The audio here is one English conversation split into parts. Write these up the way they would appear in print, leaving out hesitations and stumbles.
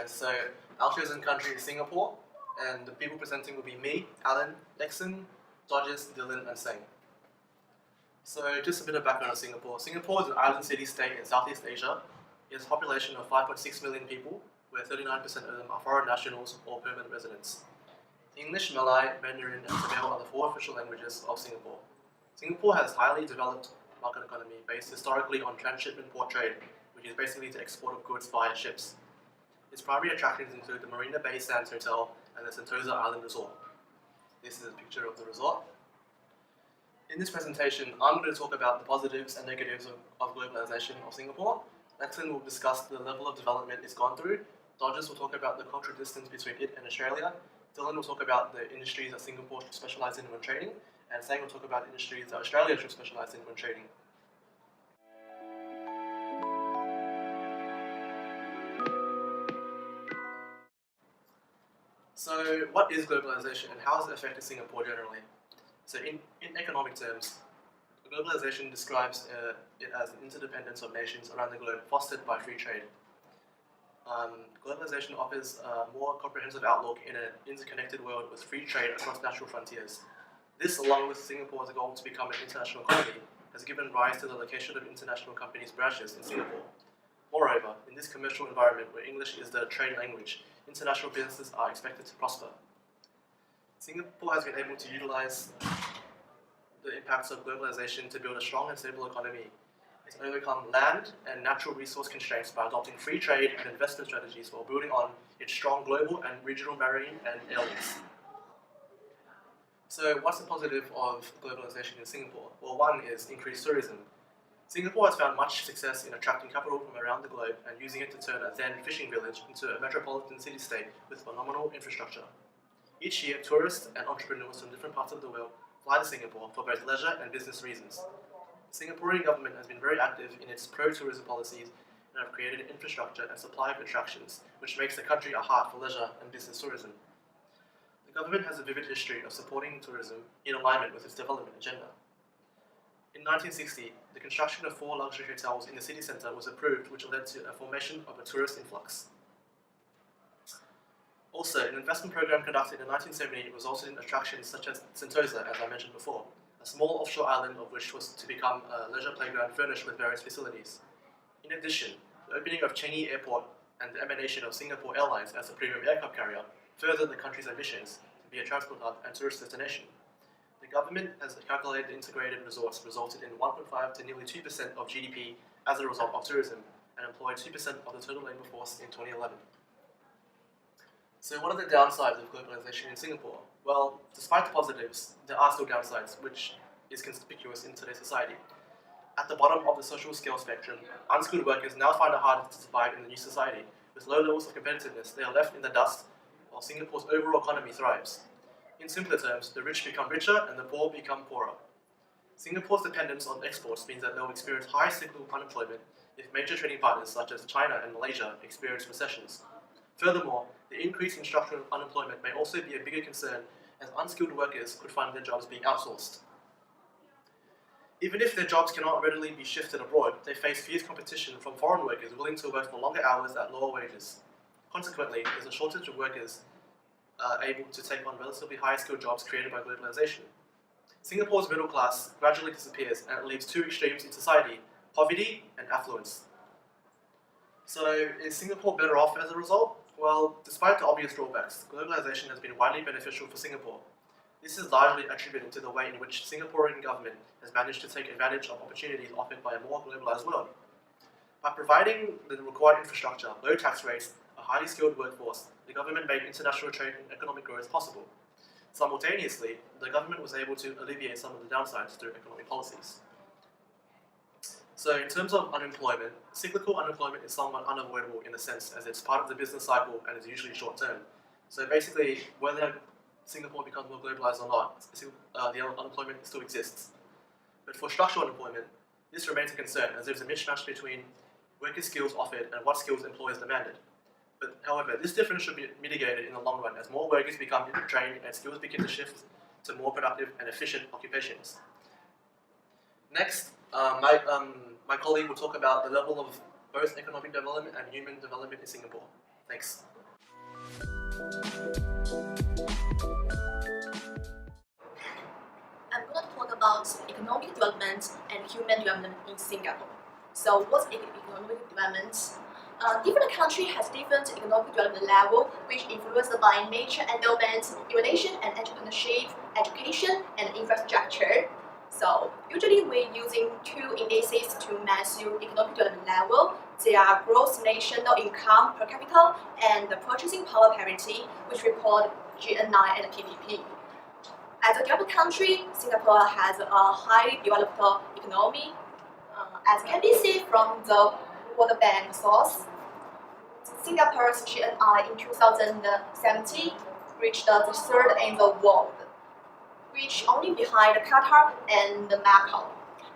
guys. So our chosen country is Singapore, and the people presenting will be me, Allan, Lexin, Dodges, Dylan, and Seng. So just a bit of background on Singapore. Singapore is an island city-state in Southeast Asia. It has a population of 5.6 million people, where 39% of them are foreign nationals or permanent residents. English, Malay, Mandarin, and Tamil are the four official languages of Singapore. Singapore has highly developed market economy based historically on transshipment port trade, which is basically the export of goods via ships. Its primary attractions include the Marina Bay Sands Hotel and the Sentosa Island Resort. This is a picture of the resort. In this presentation, I'm going to talk about the positives and negatives of globalization of Singapore. Lexin will discuss the level of development it's gone through. Dodges will talk about the cultural distance between it and Australia. Dylan will talk about the industries that Singapore should specialize in when trading. And Sang will talk about industries that Australia should specialize in when trading. So what is globalization and how has it affected Singapore generally? So in economic terms, globalization describes it as an interdependence of nations around the globe fostered by free trade. Globalization offers a more comprehensive outlook in an interconnected world with free trade across natural frontiers. This, along with Singapore's goal to become an international economy, has given rise to the location of international companies' branches in Singapore. Moreover, in this commercial environment where English is the trade language, international businesses are expected to prosper. Singapore has been able to utilize the impacts of globalization to build a strong and stable economy. It's overcome land and natural resource constraints by adopting free trade and investment strategies while building on its strong global and regional marine and areas. So what's the positive of globalization in Singapore? Well, one is increased tourism. Singapore has found much success in attracting capital from around the globe and using it to turn a then fishing village into a metropolitan city-state with phenomenal infrastructure. Each year, tourists and entrepreneurs from different parts of the world fly to Singapore for both leisure and business reasons. The Singaporean government has been very active in its pro-tourism policies and have created infrastructure and supply of attractions, which makes the country a heart for leisure and business tourism. The government has a vivid history of supporting tourism in alignment with its development agenda. In 1960, the construction of 4 luxury hotels in the city centre was approved, which led to a formation of a tourist influx. Also, an investment program conducted in 1970 resulted in attractions such as Sentosa, as I mentioned before, a small offshore island of which was to become a leisure playground furnished with various facilities. In addition, the opening of Changi Airport and the emanation of Singapore Airlines as a premium aircraft carrier furthered the country's ambitions to be a transport hub and tourist destination. The government has calculated the integrated resorts resulted in 1.5 to nearly 2% of GDP as a result of tourism and employed 2% of the total labour force in 2011. So what are the downsides of globalization in Singapore? Well, despite the positives, there are still downsides, which is conspicuous in today's society. At the bottom of the social scale spectrum, unskilled workers now find it harder to survive in the new society. With low levels of competitiveness, they are left in the dust, while Singapore's overall economy thrives. In simpler terms, the rich become richer and the poor become poorer. Singapore's dependence on exports means that they will experience high cyclical unemployment if major trading partners such as China and Malaysia experience recessions. Furthermore, the increase in structural unemployment may also be a bigger concern as unskilled workers could find their jobs being outsourced. Even if their jobs cannot readily be shifted abroad, they face fierce competition from foreign workers willing to work for longer hours at lower wages. Consequently, there's a shortage of workers able to take on relatively high skilled jobs created by globalization. Singapore's middle class gradually disappears and it leaves two extremes in society, poverty and affluence. So is Singapore better off as a result? Well, despite the obvious drawbacks, globalization has been widely beneficial for Singapore. This is largely attributed to the way in which Singaporean government has managed to take advantage of opportunities offered by a more globalized world. By providing the required infrastructure, low tax rates, a highly skilled workforce, the government made international trade and economic growth possible. Simultaneously, the government was able to alleviate some of the downsides through economic policies. So in terms of unemployment, cyclical unemployment is somewhat unavoidable in a sense as it's part of the business cycle and is usually short term. So basically, whether Singapore becomes more globalized or not, the unemployment still exists. But for structural unemployment, this remains a concern as there's a mismatch between worker skills offered and what skills employers demanded. But however, this difference should be mitigated in the long run as more workers become trained and skills begin to shift to more productive and efficient occupations. Next, my colleague will talk about the level of both economic development and human development in Singapore. Thanks. I'm going to talk about economic development and human development in Singapore. So what's economic development? Different country has different economic development level, which influenced by nature endowment, innovation and entrepreneurship, education and infrastructure. So usually we're using two indices to measure economic development level. They are gross national income per capita and the purchasing power parity, which we call GNI and PPP. As a developed country, Singapore has a highly developed economy. As can be seen from the World Bank source, Singapore's GNI in 2017 reached the third in the world, which only behind Qatar and Macau.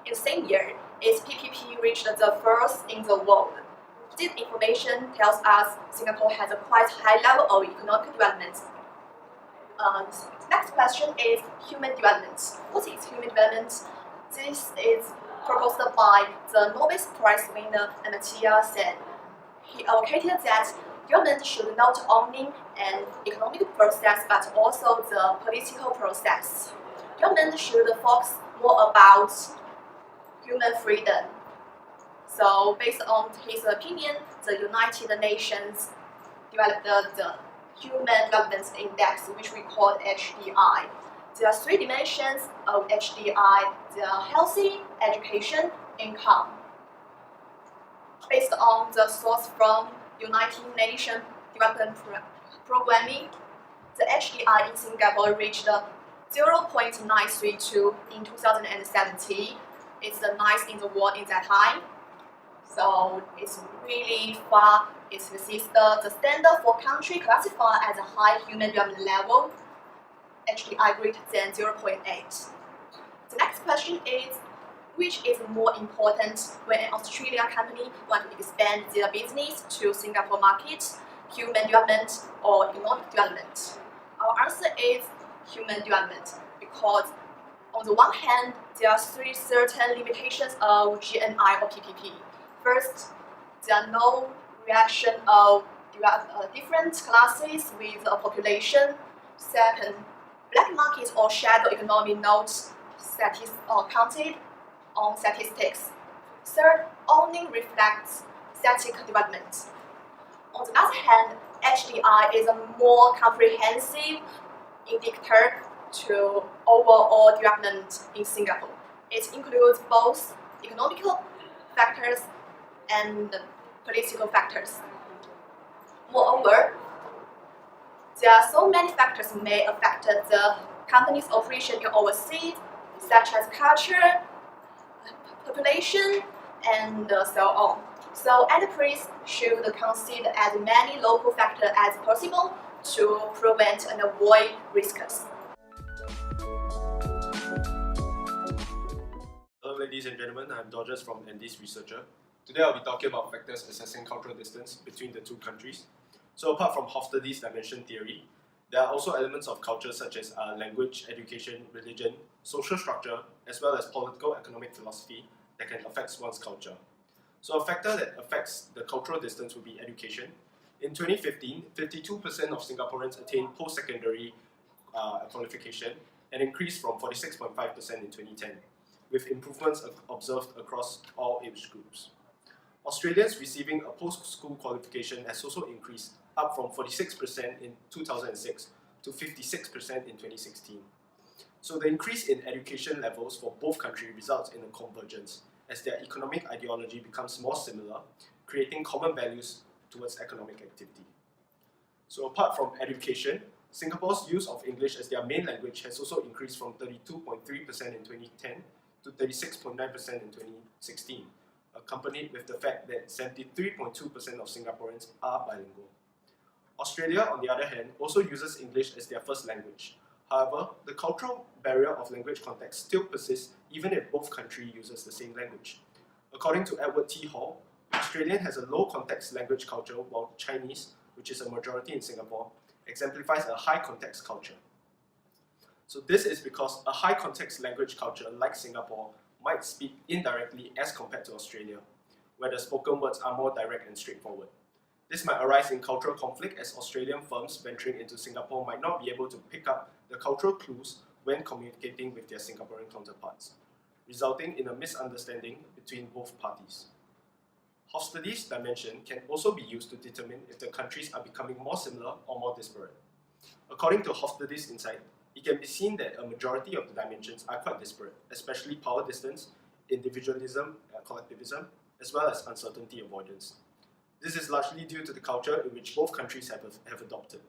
In the same year, its PPP reached the first in the world. This information tells us Singapore has a quite high level of economic development. Next question is human development. What is human development? This is proposed by the Nobel Prize winner Amartya Sen. He advocated that development should not only an economic process but also the political process. Development should focus more about human freedom. So based on his opinion, the United Nations developed the Human Development Index, which we call HDI. There are three dimensions of HDI: the healthy, education, income. Based on the source from United Nations Development Programming, the HDI in Singapore reached 0.932 in 2017. It's the ninth in the world in that time. So it's really far. It exceeds the standard for country classified as a high human development level, HDI greater than 0.8. The next question is, which is more important when an Australian company wants to expand their business to Singapore market, human development or economic development? Our answer is human development, because on the one hand, there are three certain limitations of GNI or PPP. First, there are no reaction of different classes with a population. Second, black markets or shadow economy not counted on statistics. Third, only reflects static development. On the other hand, HDI is a more comprehensive indicator to overall development in Singapore. It includes both economical factors and political factors. Moreover, there are so many factors may affect the company's operation in overseas, such as culture, population, and so on. So enterprise should consider as many local factors as possible to prevent and avoid risks. Hello ladies and gentlemen, I'm Dodgers from ND's researcher. Today I'll be talking about factors assessing cultural distance between the two countries. So apart from Hofstede's dimension theory, there are also elements of culture such as language, education, religion, social structure, as well as political economic philosophy that can affect one's culture. So a factor that affects the cultural distance would be education. In 2015, 52% of Singaporeans attained post-secondary qualification, and increased from 46.5% in 2010, with improvements observed across all age groups. Australians receiving a post-school qualification has also increased, up from 46% in 2006 to 56% in 2016. So the increase in education levels for both countries results in a convergence, as their economic ideology becomes more similar, creating common values towards economic activity. So apart from education, Singapore's use of English as their main language has also increased from 32.3% in 2010 to 36.9% in 2016, accompanied with the fact that 73.2% of Singaporeans are bilingual. Australia, on the other hand, also uses English as their first language. However, the cultural barrier of language context still persists even if both countries uses the same language. According to Edward T. Hall, Australian has a low context language culture, while Chinese, which is a majority in Singapore, exemplifies a high context culture. So this is because a high context language culture like Singapore might speak indirectly as compared to Australia, where the spoken words are more direct and straightforward. This might arise in cultural conflict as Australian firms venturing into Singapore might not be able to pick up the cultural clues when communicating with their Singaporean counterparts, resulting in a misunderstanding between both parties. Hofstede's dimension can also be used to determine if the countries are becoming more similar or more disparate. According to Hofstede's insight, it can be seen that a majority of the dimensions are quite disparate, especially power distance, individualism, collectivism, as well as uncertainty avoidance. This is largely due to the culture in which both countries have adopted.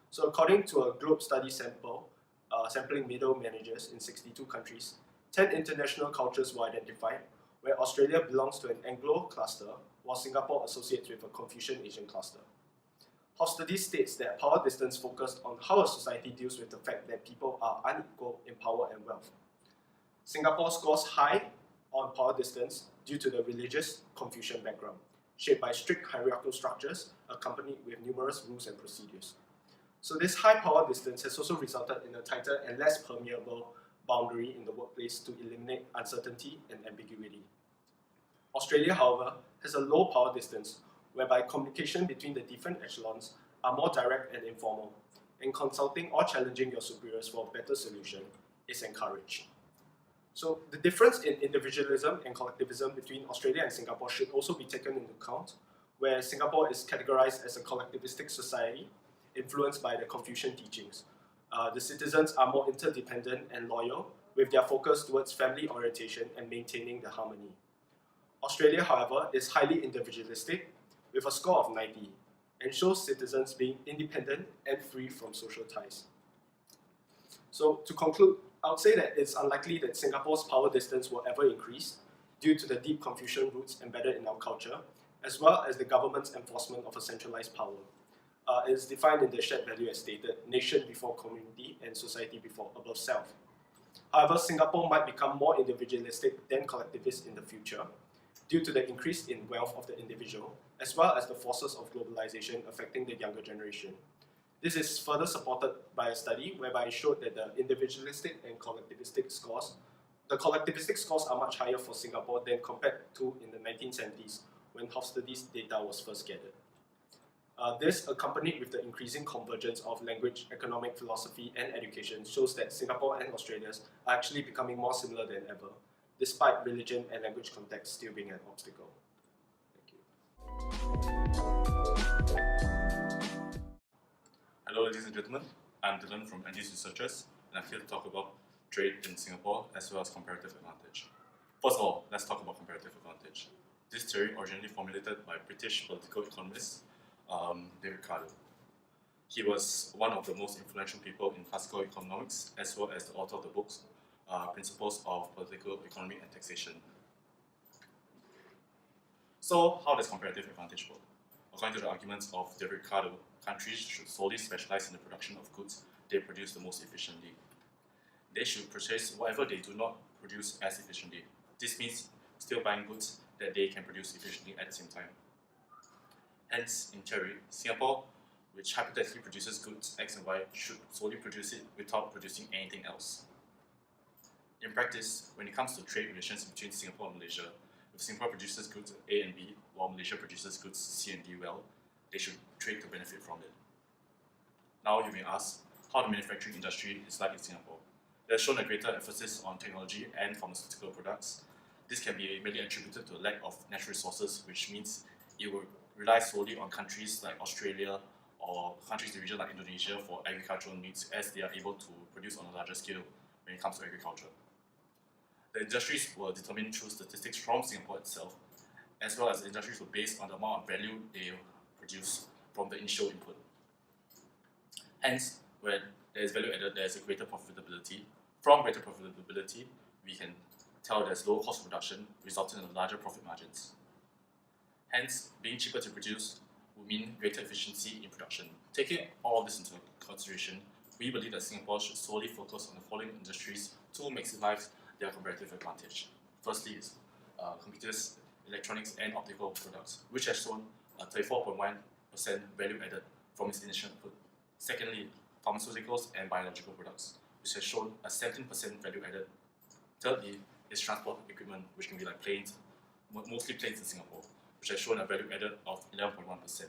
So according to a Globe study sampling middle managers in 62 countries, 10 international cultures were identified, where Australia belongs to an Anglo cluster, while Singapore associates with a Confucian Asian cluster. Hofstede states that power distance focused on how a society deals with the fact that people are unequal in power and wealth. Singapore scores high on power distance due to the religious Confucian background, shaped by strict hierarchical structures accompanied with numerous rules and procedures. So this high power distance has also resulted in a tighter and less permeable boundary in the workplace to eliminate uncertainty and ambiguity. Australia, however, has a low power distance whereby communication between the different echelons are more direct and informal, and consulting or challenging your superiors for a better solution is encouraged. So the difference in individualism and collectivism between Australia and Singapore should also be taken into account, where Singapore is categorized as a collectivistic society influenced by the Confucian teachings. The citizens are more interdependent and loyal, with their focus towards family orientation and maintaining the harmony. Australia, however, is highly individualistic, with a score of 90, and shows citizens being independent and free from social ties. So to conclude, I would say that it's unlikely that Singapore's power distance will ever increase due to the deep Confucian roots embedded in our culture, as well as the government's enforcement of a centralized power. It is defined in the shared value as stated, nation before community and society before above self. However, Singapore might become more individualistic than collectivist in the future due to the increase in wealth of the individual, as well as the forces of globalization affecting the younger generation. This is further supported by a study whereby it showed that the individualistic and collectivistic scores, the collectivistic scores are much higher for Singapore than compared to in the 1970s when Hofstede's data was first gathered. This, accompanied with the increasing convergence of language, economic philosophy, and education, shows that Singapore and Australia are actually becoming more similar than ever, despite religion and language context still being an obstacle. Thank you. Hello ladies and gentlemen, I'm Dylan from MGF Researchers, and I'm here to talk about trade in Singapore as well as comparative advantage. First of all, let's talk about comparative advantage. This theory originally formulated by British political economist David Ricardo. He was one of the most influential people in classical economics as well as the author of the books Principles of Political Economy and Taxation. So how does comparative advantage work? According to the arguments of David Ricardo, countries should solely specialize in the production of goods they produce the most efficiently. They should purchase whatever they do not produce as efficiently. This means still buying goods that they can produce efficiently at the same time. Hence, in theory, Singapore, which hypothetically produces goods X and Y, should solely produce it without producing anything else. In practice, when it comes to trade relations between Singapore and Malaysia, if Singapore produces goods A and B, while Malaysia produces goods C and D well, they should trade to benefit from it. Now you may ask, how the manufacturing industry is like in Singapore. They have shown a greater emphasis on technology and pharmaceutical products. This can be mainly attributed to a lack of natural resources, which means it will rely solely on countries like Australia or countries in the region like Indonesia for agricultural needs, as they are able to produce on a larger scale when it comes to agriculture. The industries were determined through statistics from Singapore itself, as well as the industries were based on the amount of value they produce from the initial input. Hence, when there is value added, there is a greater profitability. From greater profitability, we can tell there's low cost of production, resulting in larger profit margins. Hence, being cheaper to produce would mean greater efficiency in production. Taking all of this into consideration, we believe that Singapore should solely focus on the following industries to maximize their comparative advantage. Firstly is computers, electronics, and optical products, which has shown a 34.1% value added from its initial input. Secondly, pharmaceuticals and biological products, which has shown a 17% value added. Thirdly, is transport equipment, which can be like planes, mostly planes in Singapore, which has shown a value added of 11.1%.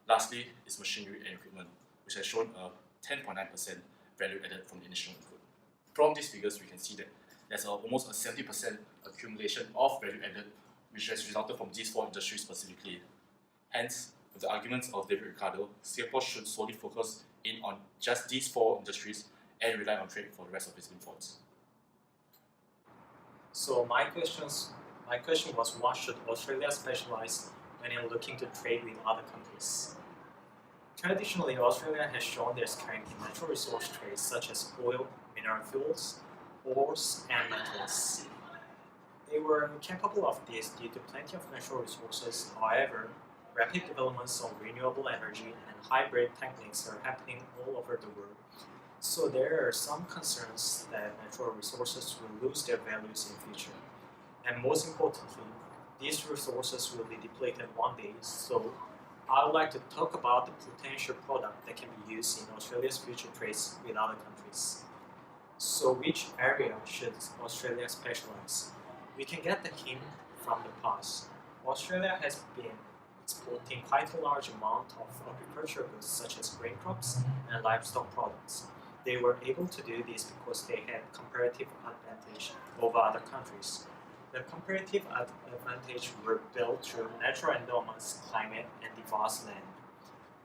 Lastly is machinery and equipment, which has shown a 10.9% value added from the initial input. From these figures, we can see that there's almost a 70% accumulation of value added, which has resulted from these 4 industries specifically. Hence, with the arguments of David Ricardo, Singapore should solely focus in on just these 4 industries and rely on trade for the rest of its imports. So my question was, what should Australia specialize when looking to trade with other countries? Traditionally, Australia has shown their strength in natural resource trades such as oil, mineral fuels, ores, and metals. They were capable of this due to plenty of natural resources. However, rapid developments of renewable energy and hybrid techniques are happening all over the world. So there are some concerns that natural resources will lose their values in future. And most importantly, these resources will be depleted one day. So I would like to talk about the potential product that can be used in Australia's future trades with other countries. So which area should Australia specialize? We can get the hint from the past. Australia has been exporting quite a large amount of agricultural goods such as grain crops and livestock products. They were able to do this because they had comparative advantage over other countries. The comparative advantage were built through natural endowments, climate, and the vast land.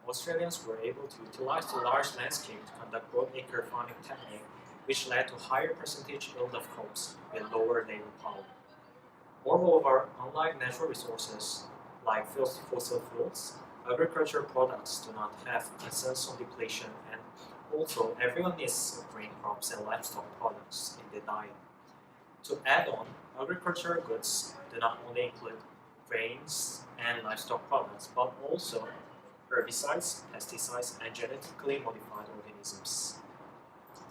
Australians were able to utilize the large landscape to conduct broadacre farming technique, which led to higher percentage yield of crops with lower labor power. Moreover, unlike natural resources like fossil fuels, agricultural products do not have concerns on depletion, and also everyone needs grain crops and livestock products in their diet. To add on, agricultural goods do not only include grains and livestock products, but also herbicides, pesticides, and genetically modified organisms.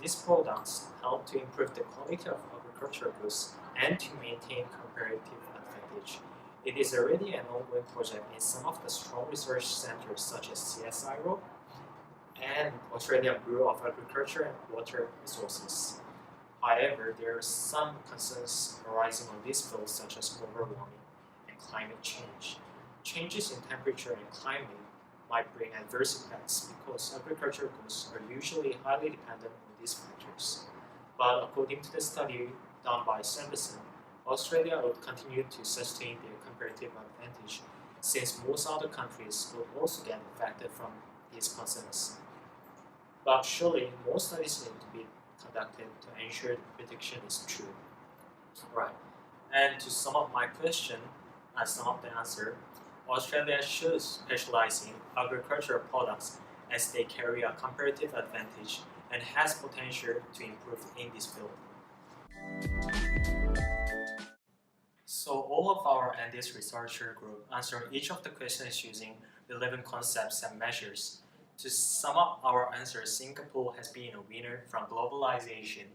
These products help to improve the quality of agricultural goods and to maintain comparative advantage. It is already an ongoing project in some of the strong research centers such as CSIRO and Australian Bureau of Agriculture and Water Resources. However, there are some concerns arising on these fields such as global warming and climate change. Changes in temperature and climate might bring adverse effects because agricultural goods are usually highly dependent on these factors. But according to the study done by Sanderson, Australia would continue to sustain their comparative advantage since most other countries will also get affected from these concerns. But surely, more studies need to be conducted to ensure the prediction is true. Right. And to sum up my question and sum up the answer, Australia should specialize in agricultural products as they carry a comparative advantage and has potential to improve in this field. So all of our Andes researcher group answered each of the questions using relevant concepts and measures. To sum up our answers, Singapore has been a winner from globalization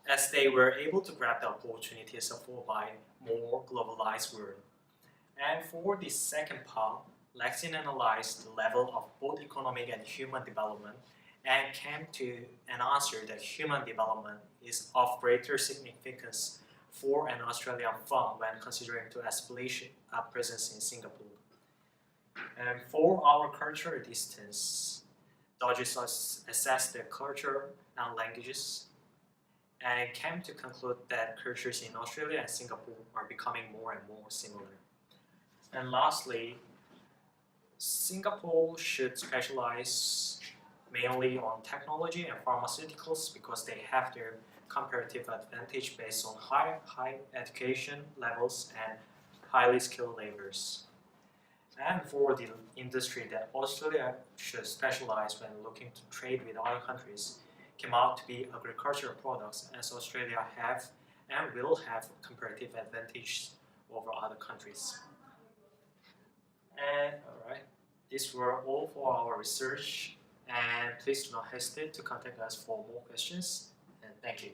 as they were able to grab the opportunities afforded by more globalized world. And for the second part, Lexin analyzed the level of both economic and human development and came to an answer that human development is of greater significance for an Australian firm when considering to establish a presence in Singapore. And for our cultural distance, Dodges assessed the culture and languages and came to conclude that cultures in Australia and Singapore are becoming more and more similar. And lastly, Singapore should specialize mainly on technology and pharmaceuticals because they have their comparative advantage based on high education levels and highly skilled laborers. And for the industry that Australia should specialize when looking to trade with other countries came out to be agricultural products, as Australia have and will have comparative advantage over other countries. And alright, these were all for our research, and please do not hesitate to contact us for more questions, and thank you.